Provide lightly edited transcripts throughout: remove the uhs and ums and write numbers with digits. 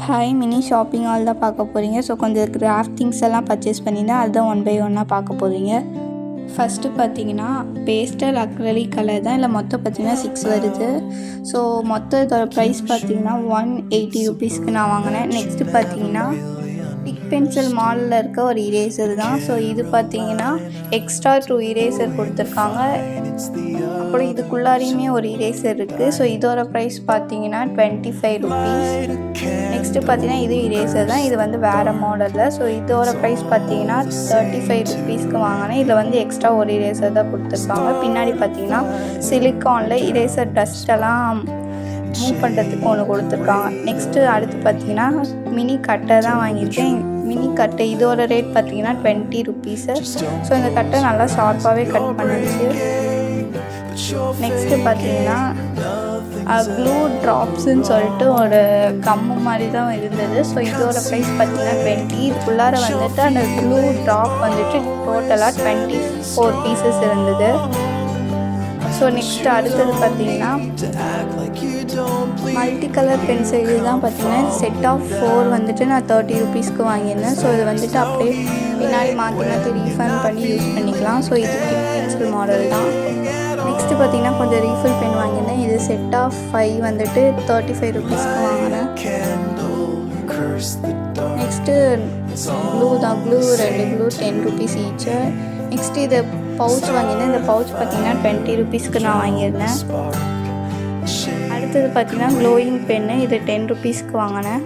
Hi mini shopping all தான் பார்க்க போகிறீங்க. ஸோ கொஞ்சம் கிராஃப்ட் திங்ஸ் எல்லாம் பர்ச்சேஸ் பண்ணியிருந்தேன். அதுதான் ஒன் பை ஒன்னாக பார்க்க போகிறீங்க. ஃபஸ்ட்டு பார்த்தீங்கன்னா பேஸ்டல் அக்ரலிக் கலர் தான். இல்லை மொத்தம் பார்த்தீங்கன்னா 6 வருது. ஸோ மொத்த இதோட ப்ரைஸ் பார்த்தீங்கன்னா 180 ருபீஸ்க்கு நான் வாங்கினேன். நெக்ஸ்ட்டு பார்த்தீங்கன்னா பிக் பென்சில் மாலில் இருக்க ஒரு இரேசர் தான். ஸோ இது பார்த்தீங்கன்னா எக்ஸ்ட்ரா 2 இரேசர் கொடுத்துருக்காங்க. அப்புறம் இதுக்குள்ளாரையுமே ஒரு இரேசர் இருக்குது. ஸோ இதோட ப்ரைஸ் பார்த்தீங்கன்னா 25 ருபீஸ். நெக்ஸ்ட்டு பார்த்தீங்கன்னா இது இரேசர் தான். இது வந்து வேறு மாடலில். ஸோ இதோட ப்ரைஸ் பார்த்தீங்கன்னா 35 ருபீஸ்க்கு வாங்கினேன். இதில் வந்து எக்ஸ்ட்ரா ஒரு இரேசர் தான் கொடுத்துருக்காங்க. பின்னாடி பார்த்தீங்கன்னா சிலிக்கானில் இரேசர் டஸ்ட்டெல்லாம் மூவ் பண்ணுறதுக்கு ஒன்று கொடுத்துருக்காங்க. நெக்ஸ்ட்டு அடுத்து பார்த்தீங்கன்னா மினி கட்டை தான் வாங்கியிருக்கேன். மினி கட்டை இதோட ரேட் பார்த்தீங்கன்னா 20 ருபீஸு. ஸோ இந்த கட்டை நல்லா ஷார்ப்பாகவே கட் பண்ணிடுச்சு. நெக்ஸ்ட்டு பார்த்தீங்கன்னா க்ளூ ட்ராப்ஸுன்னு சொல்லிட்டு ஒரு கம்மு மாதிரி தான் இருந்தது. ஸோ இதோட ப்ரைஸ் பார்த்தீங்கன்னா 20. இதுக்குள்ளார வந்துட்டு அந்த க்ளூ ட்ராப் வந்துட்டு டோட்டலாக 24 பீசஸ் இருந்தது. ஸோ நெக்ஸ்ட் அடுத்தது பார்த்தீங்கன்னா மல்டி கலர் பென்சில். இதுதான் பார்த்தீங்கன்னா செட் ஆஃப் 4 வந்துட்டு நான் 30 ருபீஸ்க்கு வாங்கியிருந்தேன். ஸோ இது வந்துட்டு அப்படியே பின்னாடி மாற்றி மாற்றி ரீஃபண்ட் பண்ணி யூஸ் பண்ணிக்கலாம். ஸோ இது டிப் பென்சில் மாடல் தான். நெக்ஸ்ட்டு பார்த்தீங்கன்னா கொஞ்சம் ரீஃபில் பென் வாங்கியிருந்தேன். இது செட் ஆஃப் 5 வந்துட்டு 35 ருபீஸ்க்கு வாங்கினேன். நெக்ஸ்ட்டு க்ளூ தான். Clue 2 clue 10 rupees ஈச்சு. நெக்ஸ்ட்டு இது பவுச் வாங்கியிருந்தேன். இந்த பவுச் பார்த்தீங்கன்னா 20 ருபீஸ்க்கு நான் வாங்கியிருந்தேன். அடுத்தது பார்த்தீங்கன்னா க்ளோயிங் பென்னு. இது 10 ருபீஸ்க்கு வாங்கினேன்.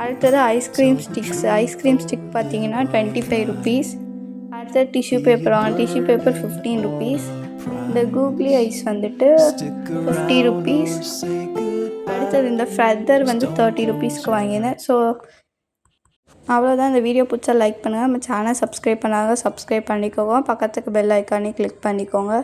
அடுத்தது ஐஸ்கிரீம் ஸ்டிக்ஸ். ஐஸ்கிரீம் ஸ்டிக் பார்த்தீங்கன்னா 25 ருபீஸ். அடுத்தது டிஷ்யூ பேப்பர் வாங்கினேன். Tissue paper 15 rupees. இந்த கூகுளி ஐஸ் வந்துட்டு 50 ருபீஸ். அடுத்தது இந்த ஃபெதர் வந்து 30 ருபீஸ்க்கு வாங்கினேன். ஸோ அவ்வளோதான். இந்த வீடியோ பிடிச்சா லைக் பண்ணுங்கள். நம்ம சேனல் சப்ஸ்கிரைப் பண்ணாங்க சப்ஸ்கிரைப் பண்ணிக்கோங்க. பக்கத்துக்கு பெல் ஐக்கானே கிளிக் பண்ணிக்கோங்க.